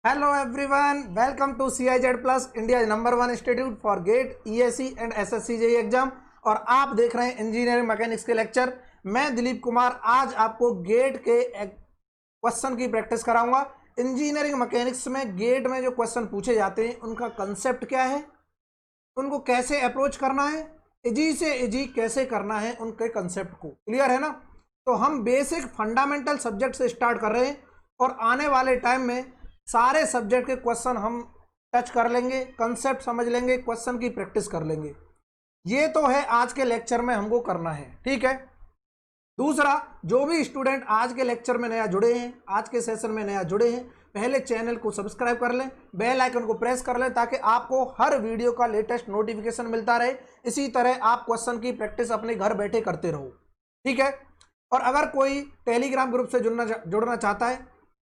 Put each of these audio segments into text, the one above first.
Hello everyone, welcome to CIZ plus India number 1 institute for GATE ESE and SSC JEE exam. और आप देख रहे हैं engineering mechanics के लेक्चर। मैं दिलीप कुमार आज आपको गेट के क्वेश्चन की प्रैक्टिस कराऊंगा। इंजीनियरिंग मैकेनिक्स में गेट में जो क्वेश्चन पूछे जाते हैं उनका कंसेप्ट क्या है, उनको कैसे अप्रोच करना है, इजी से इजी कैसे करना है, उनके कंसेप्ट को क्लियर है ना। तो हम बेसिक फंडामेंटल सब्जेक्ट से स्टार्ट कर रहे हैं और आने वाले टाइम में सारे सब्जेक्ट के क्वेश्चन हम टच कर लेंगे, कंसेप्ट समझ लेंगे, क्वेश्चन की प्रैक्टिस कर लेंगे। ये तो है आज के लेक्चर में हमको करना है, ठीक है। दूसरा, जो भी स्टूडेंट आज के लेक्चर में नया जुड़े हैं, आज के सेशन में नया जुड़े हैं, पहले चैनल को सब्सक्राइब कर लें, बेल आइकन को प्रेस कर लें ताकि आपको हर वीडियो का लेटेस्ट नोटिफिकेशन मिलता रहे। इसी तरह आप क्वेश्चन की प्रैक्टिस अपने घर बैठे करते रहो, ठीक है। और अगर कोई टेलीग्राम ग्रुप से जुड़ना चाहता है,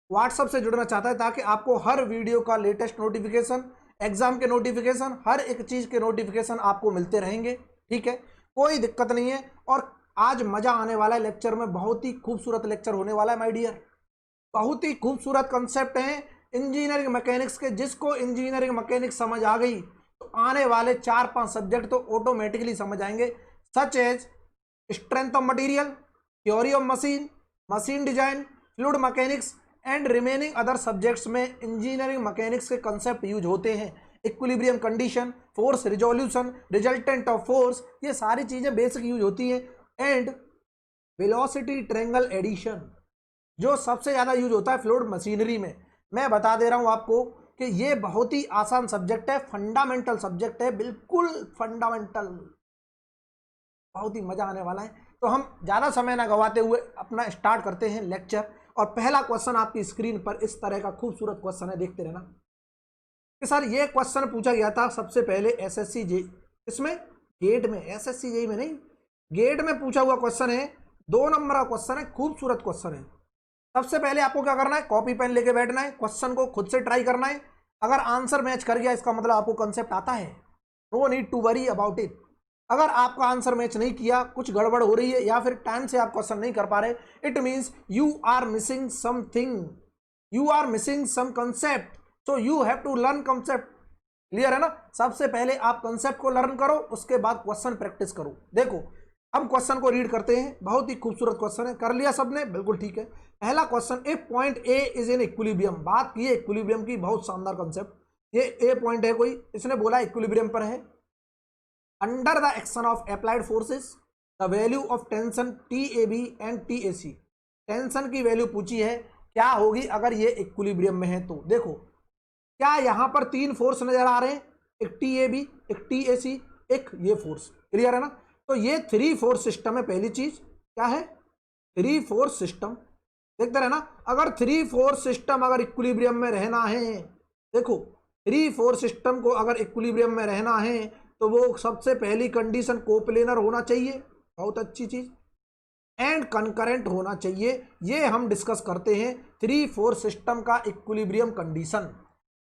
व्हाट्सएप से जुड़ना चाहता है, ताकि आपको हर वीडियो का लेटेस्ट नोटिफिकेशन, एग्जाम के नोटिफिकेशन, हर एक चीज़ के नोटिफिकेशन आपको मिलते रहेंगे, ठीक है। कोई दिक्कत नहीं है। और आज मज़ा आने वाला है लेक्चर में, बहुत ही खूबसूरत लेक्चर होने वाला है माय डियर। बहुत ही खूबसूरत कंसेप्ट हैं इंजीनियरिंग मैकेनिक्स के। जिसको इंजीनियरिंग मैकेनिक्स समझ आ गई तो आने वाले 4-5 सब्जेक्ट तो ऑटोमेटिकली समझ आएंगे, such as strength of material, theory of machine, machine design, fluid mechanics and remaining other subjects में इंजीनियरिंग मैकेनिक्स के कंसेप्ट यूज होते हैं। Equilibrium condition, force resolution, resultant of force, ये सारी चीज़ें बेसिक यूज होती हैं। एंड वेलोसिटी ट्रायंगल एडिशन जो सबसे ज़्यादा यूज होता है फ्लूइड मशीनरी में। मैं बता दे रहा हूँ आपको कि ये बहुत ही आसान सब्जेक्ट है, फंडामेंटल सब्जेक्ट है, बिल्कुल फंडामेंटल। बहुत ही मज़ा आने वाला है। तो हम ज़्यादा समय ना गवाते हुए अपना स्टार्ट करते हैं लेक्चर। और पहला क्वेश्चन आपकी स्क्रीन पर इस तरह का खूबसूरत क्वेश्चन है, देखते रहना कि सर ये क्वेश्चन पूछा गया था सबसे पहले SSC JEE, इसमें गेट में, SSC JEE में नहीं, गेट में पूछा हुआ क्वेश्चन है। 2 नंबर का क्वेश्चन है, खूबसूरत क्वेश्चन है। सबसे पहले आपको क्या करना है, कॉपी पेन लेके बैठना है, क्वेश्चन को खुद से ट्राई करना है। अगर आंसर मैच कर गया इसका मतलब आपको कंसेप्ट आता है, no need to worry about it. अगर आपका आंसर मैच नहीं किया, कुछ गड़बड़ हो रही है या फिर टाइम से आप क्वेश्चन नहीं कर पा रहे, it means you are missing something, you are missing some concept, so you have to learn concept. Clear है ना। सबसे पहले आप कंसेप्ट को लर्न करो, उसके बाद क्वेश्चन प्रैक्टिस करो। देखो हम क्वेश्चन को रीड करते हैं, बहुत ही खूबसूरत क्वेश्चन है। कर लिया सबने, बिल्कुल ठीक है। पहला question, if point A is in equilibrium, बात की है इक्विलिब्रियम की, बहुत शानदार कंसेप्ट। ये ए पॉइंट है कोई, इसने बोला इक्विलिब्रियम पर है। Under the action of applied forces, the value of tension TAB and TAC, tension की वैल्यू पूछी है, क्या होगी अगर ये इक्विलिब्रियम में है। तो देखो क्या यहाँ पर 3 फोर्स नजर आ रहे हैं, एक TAB, एक TAC, एक ये फोर्स। क्लियर है ना। तो ये 3 फोर्स सिस्टम है। पहली चीज क्या है, 3 फोर्स सिस्टम। देखते रहना, अगर 3 फोर्स सिस्टम अगर इक्विलिब्रियम में रहना है, देखो 3 फोर्स सिस्टम को अगर इक्विलिब्रियम में रहना है तो वो सबसे पहली कंडीशन कोप्लेनर होना चाहिए, बहुत अच्छी चीज, एंड कनकरेंट होना चाहिए। ये हम डिस्कस करते हैं 3 फोर्स सिस्टम का इक्विलिब्रियम कंडीशन।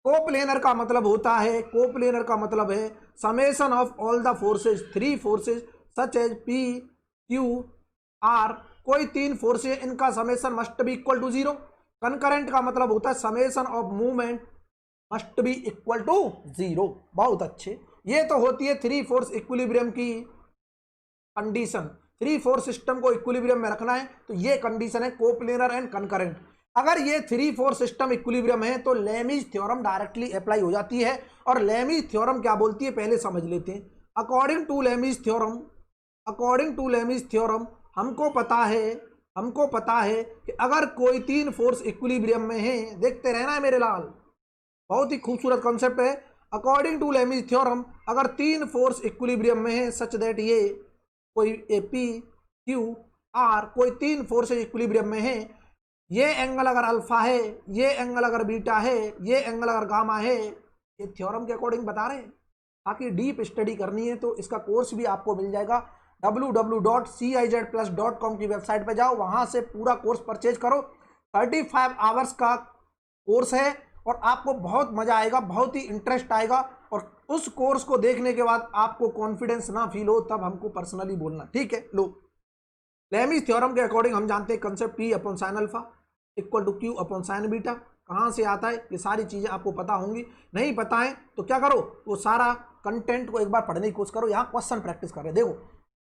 कोप्लेनर का मतलब होता है, कोप्लेनर का मतलब है summation of all the forces, 3 forces such as P Q R, कोई 3 फोर्सेज, इनका summation must be equal to 0। Concurrent का मतलब होता है summation of movement must be equal to 0। बहुत अच्छे। ये तो होती है 3 फोर्स इक्विलिब्रियम की कंडीशन। 3 फोर्स सिस्टम को इक्विलिब्रियम में रखना है तो ये कंडीशन है कोप्लेनर एंड कनकरेंट। अगर ये 3 फोर्स सिस्टम इक्विलिब्रियम है तो लेमीज थ्योरम डायरेक्टली अप्लाई हो जाती है। और लेमीज थ्योरम क्या बोलती है पहले समझ लेते हैं। According to Lami's theorem, according to Lami's theorem हमको पता है कि अगर कोई 3 फोर्स इक्विलिब्रियम में है, देखते रहना है मेरे लाल, बहुत ही खूबसूरत कॉन्सेप्ट है। अकॉर्डिंग टू लेमीज थ्योरम अगर 3 फोर्स इक्विलिब्रियम में है सच दैट ये कोई P Q R, कोई 3 फोर्सेज इक्विलिब्रियम में है, ये एंगल अगर अल्फा है, ये एंगल अगर बीटा है, ये एंगल अगर गामा है, ये थ्योरम के अकॉर्डिंग बता रहे हैं। बाकी डीप स्टडी करनी है तो इसका कोर्स भी आपको मिल जाएगा, www.cizplus.com की वेबसाइट पे जाओ, वहां से पूरा कोर्स परचेज करो। 35 आवर्स का कोर्स है और आपको बहुत मजा आएगा, बहुत ही इंटरेस्ट आएगा। और उस कोर्स को देखने के बाद आपको कॉन्फिडेंस ना फील हो तब हमको पर्सनली बोलना, ठीक है। लो, लेमीज थ्योरम के अकॉर्डिंग हम जानते हैं concept P upon sine alpha equal to Q upon sine beta. कहाँ से आता है, ये सारी चीज़ें आपको पता होंगी। नहीं पता है तो क्या करो, वो सारा कंटेंट को एक बार पढ़ने की कोशिश करो। यहाँ क्वेश्चन प्रैक्टिस कर रहे, देखो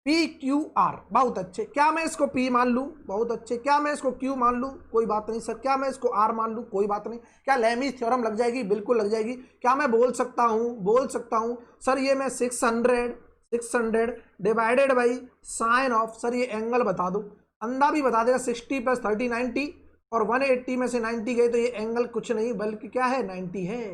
पी क्यू आर, बहुत अच्छे। क्या मैं इसको पी मान लूँ, बहुत अच्छे। क्या मैं इसको क्यू मान लूँ, कोई बात नहीं सर। क्या मैं इसको आर मान लूँ, कोई बात नहीं। क्या लेमीज थ्योरम लग जाएगी, बिल्कुल लग जाएगी। क्या मैं बोल सकता हूँ सर ये मैं 600 divided by sine of, sir ये एंगल बता दो, अंधा भी बता देगा 60 + 30 90, और 180 में से 90 गए तो ये एंगल कुछ नहीं बल्कि क्या है, 90 है।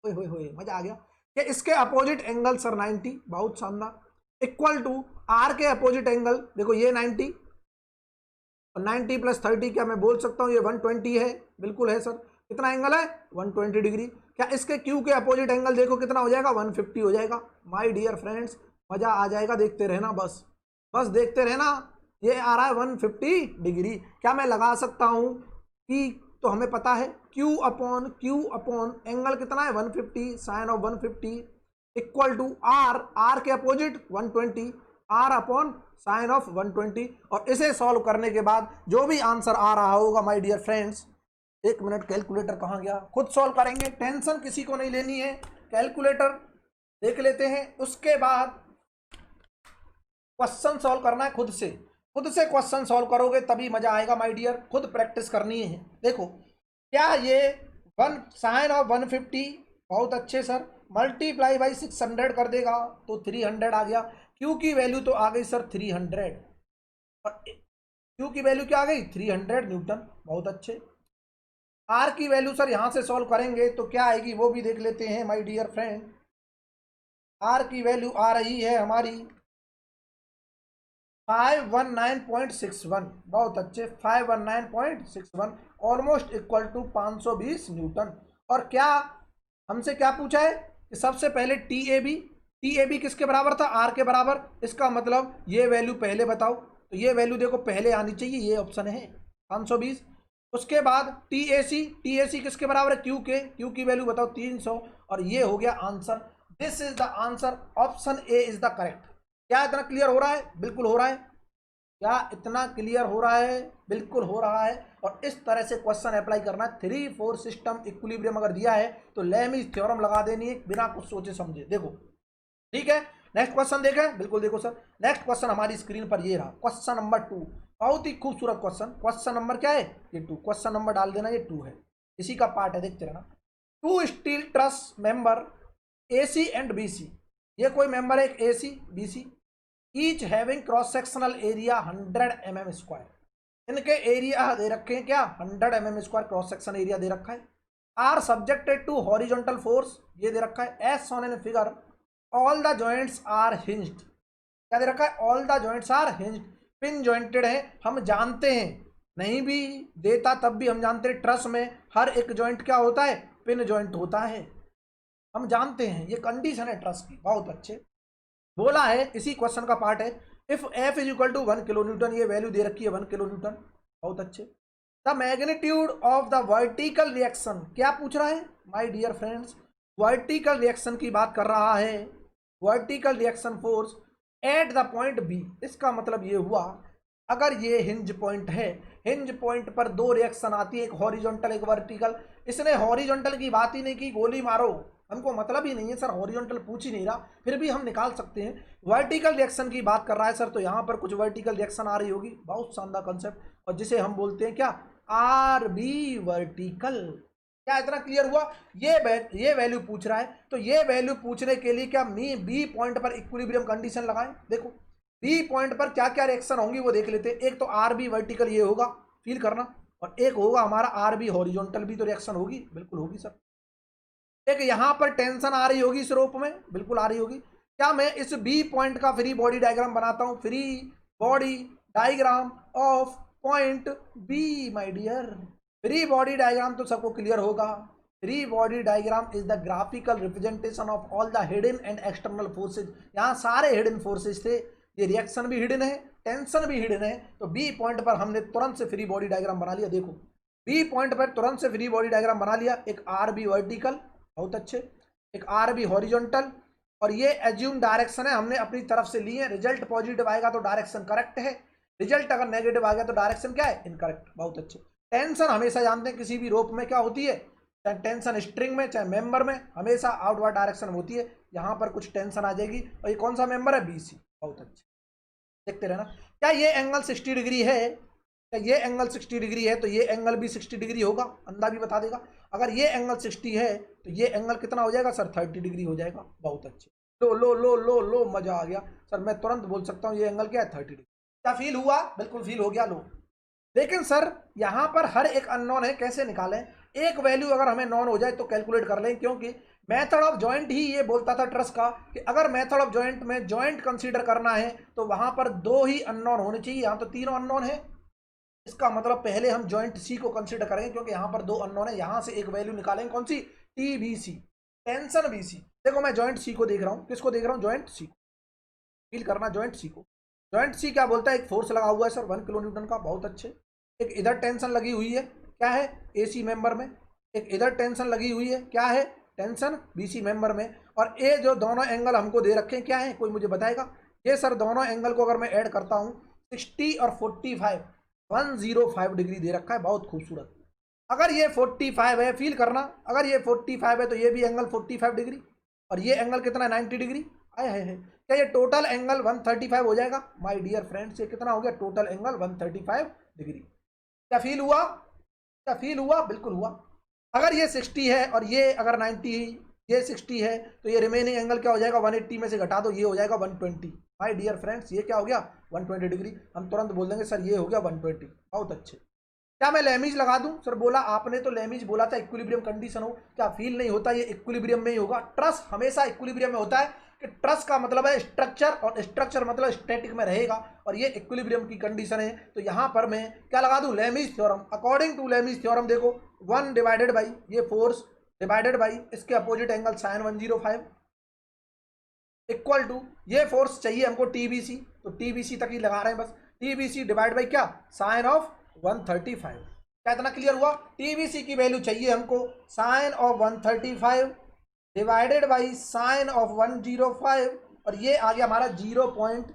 होए मजा आ गया। कि इसके अपोजिट एंगल सर 90, बहुत शानदार। इक्वल टू आर के अपोजिट एंगल, देखो ये 90 और 90 + 30, क्या मैं बोल सकता हूँ ये 120 है, बिल्कुल है सर। कितना एंगल है, 120 डिग्री। क्या इसके क्यू के अपोजिट एंगल देखो कितना हो जाएगा, 150 हो जाएगा। माय डियर फ्रेंड्स मजा आ जाएगा, देखते रहना, बस देखते रहना। ये आ रहा है 150 डिग्री। क्या मैं लगा सकता हूँ कि, तो हमें पता है Q अपॉन एंगल कितना है 150, sine of 150 equal to r के opposite 120, r upon sine of 120। और इसे सॉल्व करने के बाद जो भी आंसर आ रहा होगा माय डियर फ्रेंड्स, एक मिनट, कैलकुलेटर कहाँ गया, खुद सॉल्व करेंगे, टेंशन किसी को नहीं लेनी है। कैलकुलेटर देख लेते हैं, उसके बाद क्वेश्चन सॉल्व करना है खुद से क्वेश्चन सॉल्व करोगे तभी मजा आएगा माय डियर, खुद प्रैक्टिस करनी है। देखो क्या ये 1 साइन ऑफ 150, बहुत अच्छे सर, मल्टीप्लाई बाई 600 कर देगा तो 300 आ गया। क्यू की वैल्यू तो आ गई सर 300, और क्यू की वैल्यू क्या आ गई 300 न्यूटन, बहुत अच्छे। आर की वैल्यू सर यहां से सॉल्व करेंगे तो क्या आएगी वो भी देख लेते हैं माय डियर फ्रेंड। आर की वैल्यू आ रही है हमारी 519.61, बहुत अच्छे, 519.61 ऑलमोस्ट इक्वल टू 520 न्यूटन। और क्या हमसे क्या पूछा है कि सबसे पहले टी ए बी किसके बराबर था, आर के बराबर। इसका मतलब ये वैल्यू पहले बताओ, तो ये वैल्यू देखो पहले आनी चाहिए, ये ऑप्शन है 520। उसके बाद टी ए सी किसके बराबर है, क्यू की वैल्यू बताओ 300, और ये हो गया answer. This is the answer, option A is the correct. क्या इतना क्लियर हो रहा है, बिल्कुल हो रहा है। क्या इतना क्लियर हो रहा है, बिल्कुल हो रहा है। और इस तरह से क्वेश्चन अप्लाई करना है। 3-4 सिस्टम इक्विलिब्रियम अगर दिया है तो लेमीज थ्योरम लगा देनी है बिना कुछ सोचे समझे। देखो ठीक है, नेक्स्ट क्वेश्चन देखें, बिल्कुल देखो सर। नेक्स्ट क्वेश्चन हमारी स्क्रीन पर ये रहा, क्वेश्चन नंबर 2, बहुत ही खूबसूरत क्वेश्चन। क्वेश्चन नंबर क्या है, ये 2, क्वेश्चन नंबर डाल देना, ये 2 है, इसी का पार्ट है, देखते रहना। 2 steel truss member AC and BC, ये कोई मेंबर है एक AC BC, each having cross sectional area 100 mm²। इनके एरिया दे रखे हैं क्या, 100 mm² क्रॉस सेक्शन एरिया दे रखा है। Are subjected to horizontal force, ये दे रखा है। As shown in figure all the joints are hinged, क्या दे रखा है, all the joints are hinged, pin jointed है। हम जानते हैं, नहीं भी देता तब भी हम जानते हैं ट्रस में हर एक जॉइंट क्या होता है, पिन जॉइंट होता है, हम जानते हैं, ये कंडीशन है ट्रस की। बहुत अच्छे बोला है, इसी क्वेश्चन का पार्ट है। If F is equal to 1 kilo newton, ये वैल्यू दे रखी है 1 किलो न्यूटन, बहुत अच्छे। The magnitude of the vertical reaction, क्या पूछ रहा है my dear friends, vertical reaction की बात कर रहा है, vertical reaction force at the point B. इसका मतलब ये हुआ अगर ये हिंज पॉइंट है, हिंज पॉइंट पर 2 रिएक्शन आती है, एक हॉरिजॉन्टल एक वर्टिकल। इसने हॉरिजॉन्टल की बात ही नहीं की, गोली मारो, हमको मतलब ही नहीं है सर, हॉरिजॉन्टल पूछ ही नहीं रहा, फिर भी हम निकाल सकते हैं। वर्टिकल रिएक्शन की बात कर रहा है सर, तो यहाँ पर कुछ वर्टिकल रिएक्शन आ रही होगी, बहुत शानदार कंसेप्ट, और जिसे हम बोलते हैं क्या, RB वर्टिकल। क्या इतना क्लियर हुआ, ये वैल्यू पूछ रहा है, तो ये वैल्यू पूछने के लिए क्या बी पॉइंट पर इक्विलिब्रियम कंडीशन लगाएं। देखो बी पॉइंट पर क्या क्या रिएक्शन होंगी वो देख लेते हैं। एक तो RB वर्टिकल ये होगा, फील करना, और एक होगा हमारा RB हॉरिजॉन्टल, भी तो रिएक्शन होगी, बिल्कुल होगी सर। एक यहां पर टेंशन आ रही होगी इस रोप में, बिल्कुल आ रही होगी। क्या मैं इस बी पॉइंट का फ्री बॉडी डायग्राम बनाता हूं, free body diagram of point B my dear. Free body diagram तो सबको क्लियर होगा, free body diagram is the graphical representation of all the hidden and external forces. यहाँ सारे hidden forces थे, ये reaction भी हिडन है, टेंशन भी हिडन है, तो बी पॉइंट पर हमने तुरंत से फ्री बॉडी डायग्राम बना लिया। देखो बी पॉइंट पर तुरंत से फ्री बॉडी डायग्राम बना लिया, एक RB वर्टिकल, बहुत अच्छे, एक RB हॉरिजॉन्टल, और ये एज्यूम डायरेक्शन है, हमने अपनी तरफ से ली है। रिजल्ट पॉजिटिव आएगा तो डायरेक्शन करेक्ट है, रिजल्ट अगर नेगेटिव आ गया तो डायरेक्शन क्या है, इनकरेक्ट। बहुत अच्छे। टेंशन हमेशा जानते हैं किसी भी रोप में क्या होती है, चाहे टेंशन स्ट्रिंग में चाहे मेंबर में हमेशा आउटवर्ड डायरेक्शन में होती है। यहाँ पर कुछ टेंशन आ जाएगी और ये कौन सा मेंबर है, बीसी। बहुत अच्छा, देखते रहना। क्या ये एंगल 60 डिग्री है, क्या ये एंगल 60 डिग्री है तो ये एंगल भी 60 डिग्री होगा, अंधा भी बता देगा। अगर ये एंगल 60 है तो ये एंगल कितना हो जाएगा सर, 30 डिग्री हो जाएगा। बहुत अच्छे, लो लो लो लो लो, मजा आ गया सर, मैं तुरंत बोल सकता हूँ ये एंगल क्या है, 30 डिग्री। क्या फील हुआ, बिल्कुल फील हो गया, लो। लेकिन सर यहाँ पर हर एक अननोन है, कैसे निकालें। एक वैल्यू अगर हमें नॉन हो जाए तो कैलकुलेट कर लें, क्योंकि मेथड ऑफ जॉइंट ही ये बोलता था ट्रस का कि अगर मेथड ऑफ जॉइंट में जॉइंट कंसीडर करना है तो वहां पर दो ही अननोन होने चाहिए। यहाँ तो तीनों अननोन है, इसका मतलब पहले हम जॉइंट सी को कंसीडर करेंगे, क्योंकि यहाँ पर दो अननोन है। यहाँ से एक वैल्यू निकालेंगे, कौन सी, T B C, tension B C. देखो मैं जॉइंट सी को देख रहा हूँ, किसको देख रहा हूँ, जॉइंट सी को। फील करना जॉइंट सी को। जॉइंट सी क्या बोलता है, एक फोर्स लगा हुआ है सर 1 किलो न्यूटन का, बहुत अच्छे। एक इधर टेंशन लगी हुई है, क्या है, एसी मेंबर में। एक इधर टेंशन लगी हुई है, क्या है, टेंशन बीसी मेंबर में। और ये जो दोनों एंगल हमको दे रखे हैं क्या है, कोई मुझे बताएगा। ये सर दोनों एंगल को अगर मैं ऐड करता हूँ 60 और 45, 105 डिग्री दे रखा है, बहुत खूबसूरत। अगर ये 45 है, फील करना, अगर ये 45 है तो ये भी एंगल 45 डिग्री, और ये एंगल कितना है, 90 डिग्री। आए है क्या ये टोटल एंगल 135 हो जाएगा। माय डियर फ्रेंड्स, ये कितना हो गया, टोटल एंगल 135 डिग्री। क्या फील हुआ, क्या फील हुआ, बिल्कुल हुआ। अगर ये 60 है और ये अगर 90, ये 60 है तो ये रिमेनिंग एंगल क्या हो जाएगा, 180 में से घटा दो, ये हो जाएगा 120। माय डियर फ्रेंड्स, ये क्या हो गया, 120 डिग्री। हम तुरंत बोल देंगे सर ये हो गया 120। बहुत अच्छे। क्या मैं लैमिज लगा दूं, सर बोला आपने तो लैमिज बोला था इक्विलिब्रियम कंडीशन हो, क्या फील नहीं होता ये इक्विलिब्रियम में ही होगा। ट्रस हमेशा इक्विलिब्रियम में होता है, कि ट्रस का मतलब है स्ट्रक्चर, और स्ट्रक्चर मतलब स्टैटिक में रहेगा, और ये इक्विलिब्रियम की कंडीशन है। तो यहाँ पर मैं क्या लगा दूं, Lami's theorem. According to Lami's theorem देखो, 1 डिवाइडेड बाई ये फोर्स डिवाइडेड बाई इसके opposite angle sine 105 equal to, ये फोर्स चाहिए हमको टीबीसी, तो टीबीसी तक ही लगा रहे हैं बस। टीबीसी डिवाइड बाई क्या, साइन ऑफ 135। क्या इतना क्लियर हुआ। टीबीसी की वैल्यू चाहिए हमको sine of 135 divided by sine of 105, और ये आ गया हमारा 0 पॉइंट,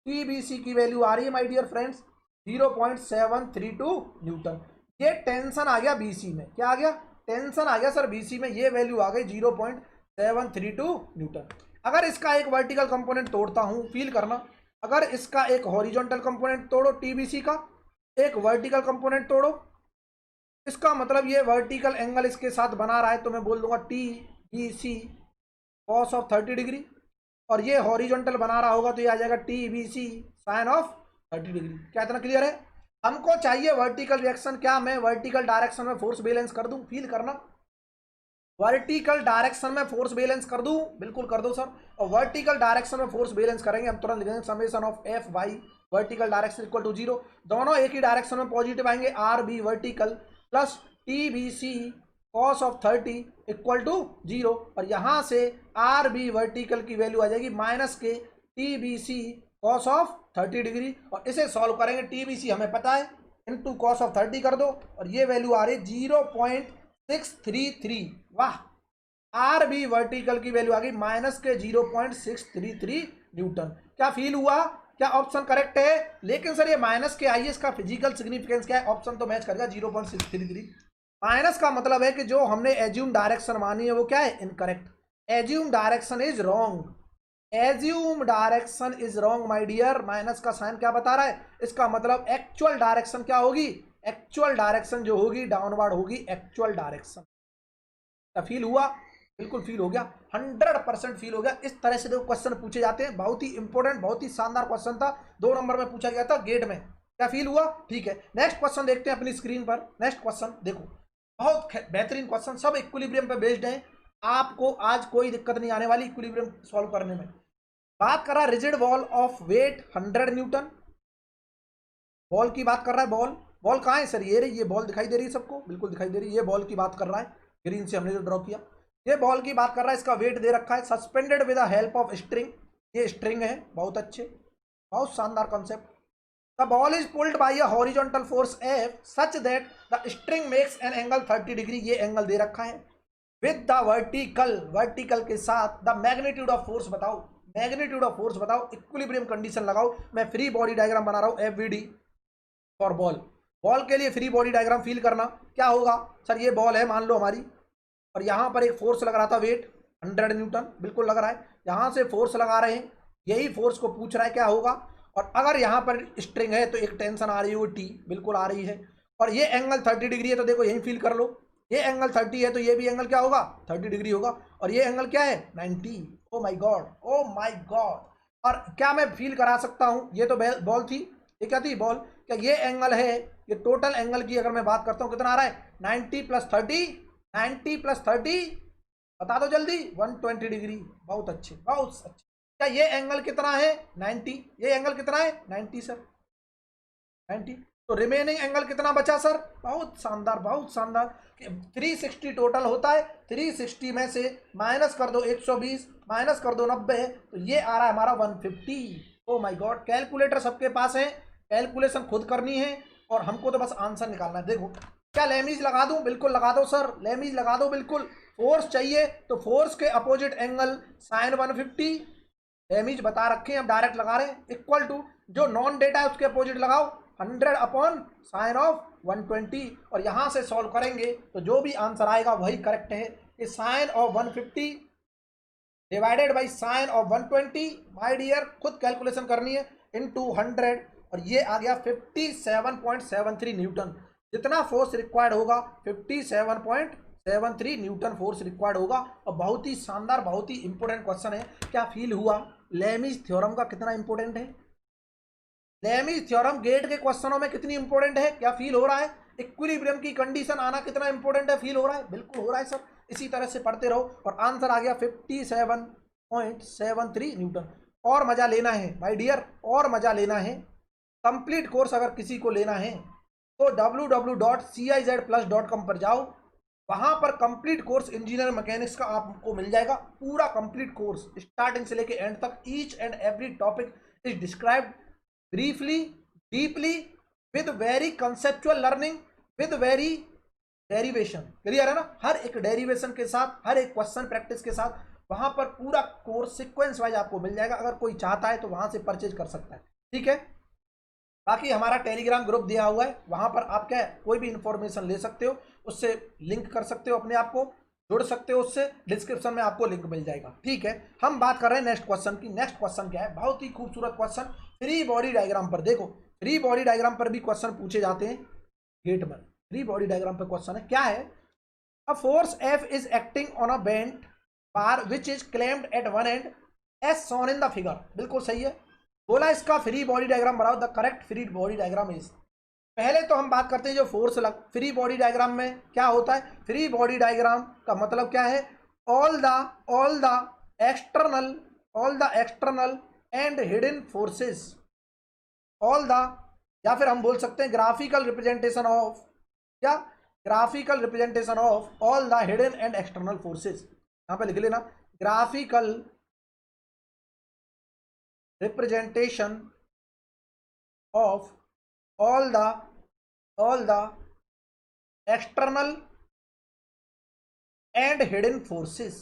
टीबीसी की वैल्यू आ रही है माय डियर फ्रेंड्स 0.732 न्यूटन। ये टेंशन आ गया बीसी में, क्या आ गया, टेंशन आ गया सर बीसी में, ये वैल्यू आ गई 0.732 न्यूटन। अगर इसका एक वर्टिकल कंपोनेंट तोड़ता हूं, फील करना, अगर इसका एक हॉरिजॉन्टल कंपोनेंट तोड़ो टीबीसी का, एक वर्टिकल कंपोनेंट तोड़ो, इसका मतलब ये वर्टिकल एंगल इसके साथ बना रहा है, तो मैं बोल दूंगा T B C cos of 30 degree, और ये हॉरिजॉन्टल बना रहा होगा तो ये आ जाएगा T B C sine of 30 degree. क्या इतना क्लियर है। हमको चाहिए वर्टिकल रिएक्शन, क्या मैं वर्टिकल डायरेक्शन में फोर्स बैलेंस कर दूं, फील करना, वर्टिकल डायरेक्शन में फोर्स बैलेंस कर दूं, बिल्कुल कर दो सर। और वर्टिकल डायरेक्शन में फोर्स बैलेंस करेंगे हम, तुरंत लिखेंगे summation of F by vertical direction equal to 0। दोनों एक ही डायरेक्शन में पॉजिटिव आएंगे, R B vertical plus T B C cos of 30 equal to 0, और यहाँ से आर बी वर्टिकल की वैल्यू आ जाएगी माइनस के T B C cos of 30 degree, और इसे सॉल्व करेंगे, टी बी सी हमें पता है इंटू कॉस ऑफ 30 कर दो, और ये वैल्यू आ रही है 0.633। वाह, आर बी वर्टिकल की वैल्यू आ गई माइनस के 0.633 न्यूटन। क्या फील हुआ, क्या ऑप्शन करेक्ट है। लेकिन सर ये माइनस के आई, इसका फिजिकल सिग्निफिकेंस क्या है, ऑप्शन तो मैच करेगा 0.633। माइनस का मतलब है कि जो हमने एज्यूम डायरेक्शन मानी है वो क्या है, incorrect. Assume direction is wrong, assume direction is wrong my dear. Minus का साइन क्या बता रहा है, इसका मतलब एक्चुअल डायरेक्शन क्या होगी, एक्चुअल डायरेक्शन जो होगी डाउनवर्ड होगी, एक्चुअल डायरेक्शन। क्या फील हुआ, बिल्कुल फील हो गया, 100% फील हो गया। इस तरह से देखो क्वेश्चन पूछे जाते हैं, बहुत ही इंपॉर्टेंट, बहुत ही शानदार क्वेश्चन था, 2 नंबर में पूछा गया था गेट में। क्या फील हुआ, ठीक है। नेक्स्ट क्वेश्चन देखते हैं अपनी स्क्रीन पर। नेक्स्ट क्वेश्चन देखो, बहुत बेहतरीन क्वेश्चन, सब इक्विलिब्रियम पे बेस्ड है, आपको आज कोई दिक्कत नहीं आने वाली इक्विलिब्रियम सॉल्व करने में। बात कर रहा है rigid wall of weight 100 newton, ball की बात कर रहा है। बॉल कहाँ है सर, ये रही, ये बॉल दिखाई दे रही है सबको, बिल्कुल दिखाई दे रही है, ये बॉल की बात कर रहा है, ग्रीन से हमने जो ड्रॉ किया, ये बॉल की बात कर रहा है। इसका वेट दे रखा है, suspended with the help of string, ये स्ट्रिंग है, बहुत अच्छे, बहुत शानदार concept. The ball is pulled bye a horizontal force F such that the string makes an angle 30 degree, ये एंगल दे रखा है। विद द वर्टिकल के साथ द मैग्नीट्यूड ऑफ फोर्स बताओ, मैग्नीट्यूड ऑफ फोर्स बताओ, इक्विलिब्रियम कंडीशन लगाओ। मैं free body diagram बना रहा हूँ, एफवीडी फॉर बॉल। बॉल के लिए फ्री बॉडी डायग्राम फील करना, क्या होगा सर, ये बॉल है मान लो हमारी, और यहाँ पर एक फोर्स लग रहा था, वेट 100 न्यूटन बिल्कुल लग रहा है, यहाँ से फोर्स लगा रहे हैं, यही फोर्स को पूछ रहा है क्या होगा। और अगर यहाँ पर स्ट्रिंग है तो एक टेंशन आ रही है, वो टी बिल्कुल आ रही है, और ये एंगल 30 डिग्री है, तो देखो यही फील कर लो, ये एंगल 30 है तो ये भी एंगल क्या होगा, 30 डिग्री होगा, और ये एंगल क्या है 90। Oh my God, oh my God. और क्या मैं फील करा सकता हूँ, ये तो बॉल थी, ये क्या थी, बॉल। क्या ये एंगल है, ये टोटल एंगल की अगर मैं बात करता हूँ कितना आ रहा है, 90 + 30, 90 + 30, बता दो जल्दी, 120 डिग्री। बहुत अच्छे, बहुत अच्छे। क्या ये एंगल कितना है, 90, ये एंगल कितना है 90 सर, 90। तो रिमेनिंग एंगल कितना बचा सर, बहुत शानदार, बहुत शानदार। 360 टोटल होता है, 360 में से माइनस कर दो 120, माइनस कर दो 90, तो ये आ रहा है हमारा 150। ओ माय गॉड, कैलकुलेटर सबके पास है, कैलकुलेशन खुद करनी है और हमको तो बस आंसर निकालना है। देखो क्या लेमीज लगा दूं, बिल्कुल लगा दो सर, लेमीज लगा दो बिल्कुल। फोर्स चाहिए तो फोर्स के अपोजिट एंगल साइन 150, लेमीज बता रखे हैं, अब डायरेक्ट लगा रहे हैं, इक्वल टू जो नॉन डेटा है उसके अपोजिट लगाओ 100 अपॉन साइन ऑफ 120, और यहां से सॉल्व करेंगे तो जो भी आंसर आएगा वही करेक्ट है। ये sine of 150 divided by sine of 120, my dear खुद कैलकुलेशन करनी है, इनटू 100, और ये आ गया 57.73 न्यूटन। जितना फोर्स रिक्वायर्ड होगा 57.73 न्यूटन फोर्स रिक्वायर्ड होगा। और बहुत ही शानदार, बहुत ही इंपॉर्टेंट क्वेश्चन है। क्या फील हुआ लेमीज थ्योरम का कितना इंपॉर्टेंट है, लेमीज थ्योरम गेट के क्वेश्चनों में कितनी इंपॉर्टेंट है, क्या फील हो रहा है। इक्विलिब्रियम की कंडीशन आना कितना इंपॉर्टेंट है, फील हो रहा है, बिल्कुल हो रहा है सर। इसी तरह से पढ़ते रहो और आंसर आ गया 57.73 न्यूटन। और मजा लेना है माय डियर, और मजा लेना है, कंप्लीट कोर्स अगर किसी को लेना है तो www.cizplus.com पर जाओ, वहां पर कंप्लीट कोर्स इंजीनियर मैकेनिक्स का आपको मिल जाएगा, पूरा कंप्लीट कोर्स स्टार्टिंग से लेके एंड तक, each and every topic is described briefly, deeply, with very conceptual learning, with very derivation. Clear है ना, हर एक डेरिवेशन के साथ, हर एक क्वेश्चन प्रैक्टिस के साथ, वहां पर पूरा कोर्स सीक्वेंस वाइज आपको मिल जाएगा। अगर कोई चाहता है तो वहां से परचेज कर सकता है, ठीक है। बाकी हमारा टेलीग्राम ग्रुप दिया हुआ है, वहां पर आप क्या है कोई भी इंफॉर्मेशन ले सकते हो, उससे लिंक कर सकते हो, अपने आप को जुड़ सकते हो उससे, डिस्क्रिप्शन में आपको लिंक मिल जाएगा, ठीक है। हम बात कर रहे हैं नेक्स्ट क्वेश्चन की। नेक्स्ट क्वेश्चन क्या है, बहुत ही खूबसूरत क्वेश्चन, फ्री बॉडी डायग्राम पर। देखो फ्री बॉडी डायग्राम पर भी क्वेश्चन पूछे जाते हैं गेट में, फ्री बॉडी डायग्राम पर क्वेश्चन है, क्या है, a force F is acting on a bent bar which is clamped at one end as shown in the figure. बिल्कुल सही है, बोला इसका फ्री बॉडी डायग्राम बनाओ, the correct free body diagram is. पहले तो हम बात करते हैं जो फोर्स लग, फ्री बॉडी डायग्राम में क्या होता है, फ्री बॉडी डायग्राम का मतलब क्या है, all the external and hidden forces, all the, या फिर हम बोल सकते हैं ग्राफिकल रिप्रेजेंटेशन ऑफ, क्या, graphical representation of all the hidden and external forces. यहां पे लिख लेना, graphical representation of all the external and hidden forces,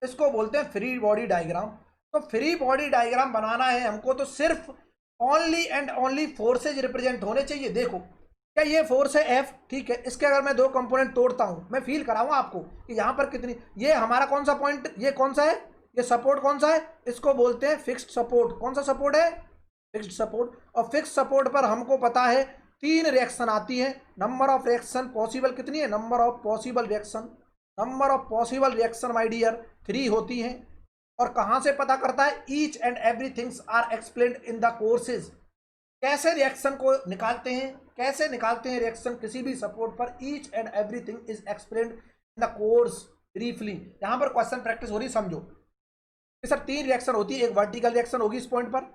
इसको बोलते हैं फ्री बॉडी डायग्राम। तो फ्री बॉडी डायग्राम बनाना है हमको तो सिर्फ only and only forces represent होने चाहिए। देखो क्या ये फोर्स है F, ठीक है, इसके अगर मैं दो कंपोनेंट तोड़ता हूं, मैं फील कराऊंगा आपको कि यहां पर कितनी, ये हमारा कौन सा पॉइंट, ये कौन सा है, ये सपोर्ट कौन सा है, इसको बोलते हैं फिक्स्ड सपोर्ट। कौन सा सपोर्ट है, फिक्स्ड सपोर्ट। और फिक्स्ड सपोर्ट पर हमको पता है 3 रिएक्शन आती है, नंबर ऑफ रिएक्शन पॉसिबल कितनी है, number of possible reaction my dear 3 होती हैं। और कहां से पता करता है, each and everythings are explained in the courses. कैसे रिएक्शन को निकालते हैं, कैसे निकालते हैं रिएक्शन किसी भी सपोर्ट पर, each and everything is explained in the course briefly. यहां पर क्वेश्चन प्रैक्टिस हो रही, समझो कि सर 3 रिएक्शन होती है, एक वर्टिकल रिएक्शन होगी इस पॉइंट पर,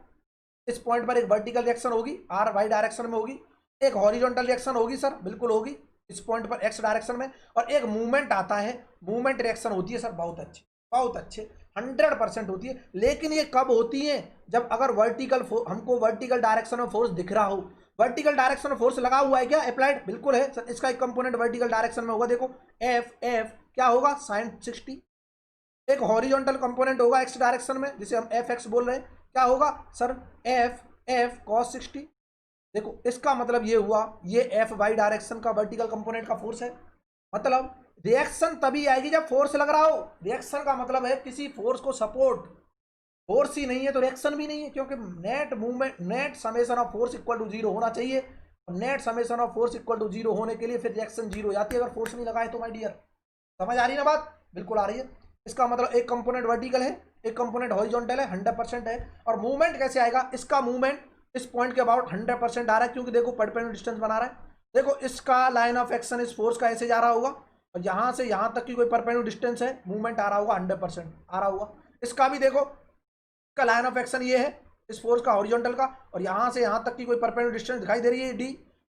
इस पॉइंट पर एक वर्टिकल रिएक्शन होगी आर वाई डायरेक्शन में होगी, एक हॉरिजॉन्टल रिएक्शन होगी सर, बिल्कुल होगी इस पॉइंट पर एक्स डायरेक्शन में, और एक मूवमेंट आता है, मूवमेंट रिएक्शन होती है सर, बहुत अच्छी, बहुत अच्छे, 100% होती है। लेकिन ये कब होती है, जब अगर वर्टिकल, हमको वर्टिकल डायरेक्शन में फोर्स दिख रहा हो, वर्टिकल डायरेक्शन में फोर्स लगा हुआ है क्या, अप्लाइड, बिल्कुल है सर, इसका एक कंपोनेंट वर्टिकल डायरेक्शन में होगा, देखो एफ क्या होगा साइन 60, एक हॉरिजॉन्टल कंपोनेंट होगा एक्स डायरेक्शन में जिसे हम एफ एक्स बोल रहे हैं, क्या होगा सर, एफ cos 60। देखो इसका मतलब ये हुआ, ये एफ वाई डायरेक्शन का वर्टिकल कंपोनेंट का फोर्स है, मतलब रिएक्शन तभी आएगी जब फोर्स लग रहा हो। रिएक्शन का मतलब है किसी फोर्स को सपोर्ट, फोर्स ही नहीं है तो रिएक्शन भी नहीं है, क्योंकि net movement, net summation of force equal to zero होना चाहिए। Net summation of force equal to zero होने के लिए फिर रिएक्शन जीरो हो जाती है अगर फोर्स नहीं लगाए तो। माय डियर, समझ आ रही है ना बात? बिल्कुल आ रही है। इसका मतलब एक कंपोनेंट वर्टिकल है, एक कंपोनेंट हॉरिजॉन्टल है, 100% है। और मूवमेंट कैसे आएगा? इसका मूवमेंट इस पॉइंट के अबाउट 100% आ रहा है, क्योंकि देखो परपेंडिकुलर डिस्टेंस बना रहा है। देखो इसका लाइन ऑफ एक्शन इस फोर्स का ऐसे जा रहा होगा, और यहाँ से यहाँ तक की कोई परपेंडिकुलर डिस्टेंस है, मूवमेंट आ रहा होगा 100% आ रहा होगा। इसका भी देखो, इसका लाइन ऑफ एक्शन ये है इस फोर्स का हॉरिजॉन्टल का, और यहाँ से यहाँ तक की कोई परपेंडिकुलर डिस्टेंस दिखाई दे रही है डी,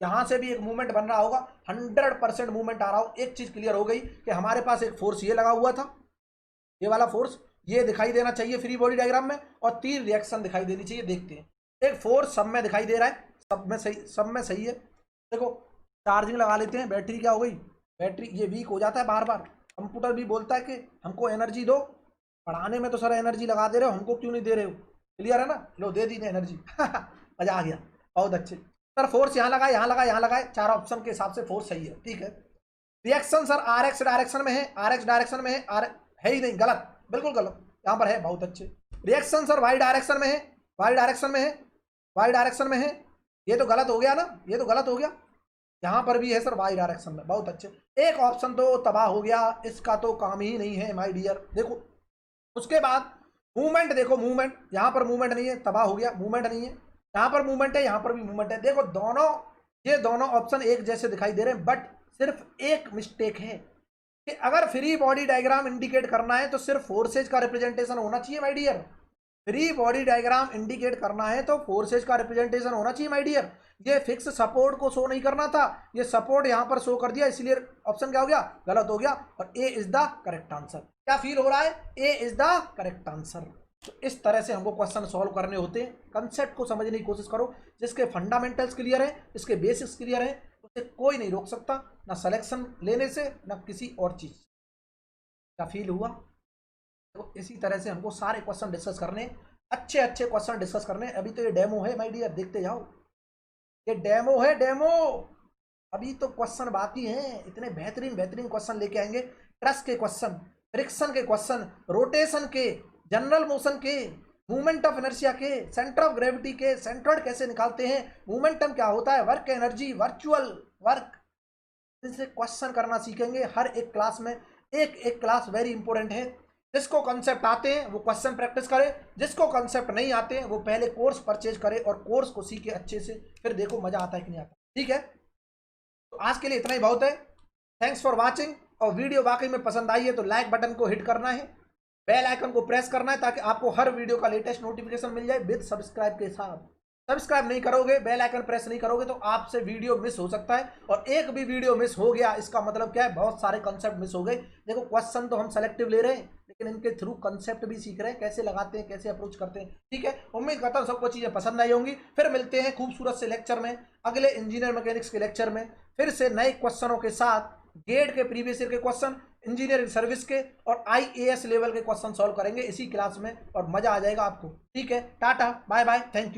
यहाँ से भी एक मूवमेंट बन रहा होगा, 100% मूवमेंट आ रहा हो। एक चीज क्लियर हो गई कि हमारे पास एक फोर्स ये लगा हुआ था, ये वाला फोर्स ये दिखाई देना चाहिए फ्री बॉडी डायग्राम में, और 3 रिएक्शन दिखाई देनी चाहिए। देखते हैं, एक फोर्स सब में दिखाई दे रहा है, सब में सही, सब में सही है। देखो चार्जिंग लगा लेते हैं, बैटरी क्या हो गई, बैटरी ये वीक हो जाता है बार बार। कंप्यूटर भी बोलता है कि हमको एनर्जी दो, पढ़ाने में तो सर एनर्जी लगा दे रहे हो, हमको क्यों नहीं दे रहे हो? क्लियर है ना? लो दे दी एनर्जी मजा आ गया, बहुत अच्छे। सर फोर्स यहाँ लगाए, यहाँ लगाए, यहाँ लगाए, 4 ऑप्शन के हिसाब से फोर्स सही है, ठीक है। Reaction sir R x direction में है, आर एक्स डायरेक्शन में है, है ही नहीं, गलत, बिल्कुल गलत, यहाँ पर है, बहुत अच्छे। रिएक्शन सर वाई डायरेक्शन में है, वाई डायरेक्शन में है, वाई डायरेक्शन में है, ये तो गलत हो गया ना, ये तो गलत हो गया। यहाँ पर भी है सर वाई डायरेक्शन में, बहुत अच्छे। एक ऑप्शन तो तबाह हो गया, इसका तो काम ही नहीं है माय डियर। देखो उसके बाद मूवमेंट, देखो मूवमेंट, यहाँ पर मूवमेंट नहीं है, तबाह हो गया, मूवमेंट नहीं है। यहाँ पर मूवमेंट है, यहाँ पर भी मूवमेंट है। देखो दोनों, ये दोनों ऑप्शन एक जैसे दिखाई दे रहे हैं, बट सिर्फ एक मिस्टेक है कि अगर फ्री बॉडी डायग्राम इंडिकेट करना है तो सिर्फ फोर्सेज का रिप्रेजेंटेशन होना चाहिए my dear. Free body diagram indicate करना है तो फोर्सेज का रिप्रेजेंटेशन होना चाहिए माय डियर। ये फिक्स सपोर्ट को शो नहीं करना था, ये सपोर्ट यहाँ पर शो कर दिया, इसलिए ऑप्शन क्या हो गया, गलत हो गया, और ए इज द करेक्ट आंसर। क्या फील हो रहा है? ए इज द करेक्ट आंसर। तो इस तरह से हमको क्वेश्चन सॉल्व करने होते हैं। कंसेप्ट को समझने की कोशिश करो, जिसके फंडामेंटल्स क्लियर है, जिसके बेसिक्स क्लियर है, उसे कोई नहीं रोक सकता, ना सिलेक्शन लेने से ना किसी और चीज। क्या फील हुआ? तो इसी तरह से हमको सारे क्वेश्चन डिस्कस करने, अच्छे अच्छे क्वेश्चन डिस्कस करने। अभी तो ये डेमो है माय डियर, देखते जाओ, ये डेमो है, डेमो। अभी तो क्वेश्चन बाकी हैं, इतने बेहतरीन बेहतरीन क्वेश्चन लेके आएंगे। ट्रस्ट के क्वेश्चन, फ्रिक्शन के क्वेश्चन, रोटेशन के, जनरल मोशन के, मूवमेंट ऑफ इनर्शिया के, सेंटर ऑफ ग्रेविटी के, सेंट्रोइड कैसे निकालते हैं, मोमेंटम क्या होता है, वर्क एनर्जी, वर्चुअल वर्क, इनसे क्वेश्चन करना सीखेंगे हर एक क्लास में। एक एक क्लास वेरी इंपॉर्टेंट है। जिसको कंसेप्ट आते हैं वो क्वेश्चन प्रैक्टिस करे, जिसको कंसेप्ट नहीं आते हैं वो पहले कोर्स परचेज करे और कोर्स को सीखे अच्छे से, फिर देखो मजा आता है कि नहीं आता। ठीक है, तो आज के लिए इतना ही बहुत है। Thanks for watching. और वीडियो वाकई में पसंद आई है तो लाइक बटन को हिट करना है, बेल आइकन को प्रेस करना है, ताकि आपको हर वीडियो का लेटेस्ट नोटिफिकेशन मिल जाए विद सब्सक्राइब के साथ। सब्सक्राइब नहीं करोगे, बेल आइकन प्रेस नहीं करोगे तो आपसे वीडियो मिस हो सकता है, और एक भी वीडियो मिस हो गया इसका मतलब क्या है, बहुत सारे कंसेप्ट मिस हो गए। देखो क्वेश्चन तो हम सेलेक्टिव ले रहे हैं, लेकिन इनके थ्रू कंसेप्ट भी सीख रहे हैं, कैसे लगाते हैं, कैसे अप्रोच करते हैं। ठीक है, उम्मीद करता हूँ सबको चीजें पसंद आई होंगी। फिर मिलते हैं खूबसूरत से लेक्चर में, अगले इंजीनियर मैकेनिक्स के लेक्चर में, फिर से नए क्वेश्चनों के साथ। गेट के प्रीवियस ईयर के क्वेश्चन, इंजीनियरिंग सर्विस के और IAS लेवल के क्वेश्चन सॉल्व करेंगे इसी क्लास में, और मजा आ जाएगा आपको। ठीक है, tata bye bye, thank you.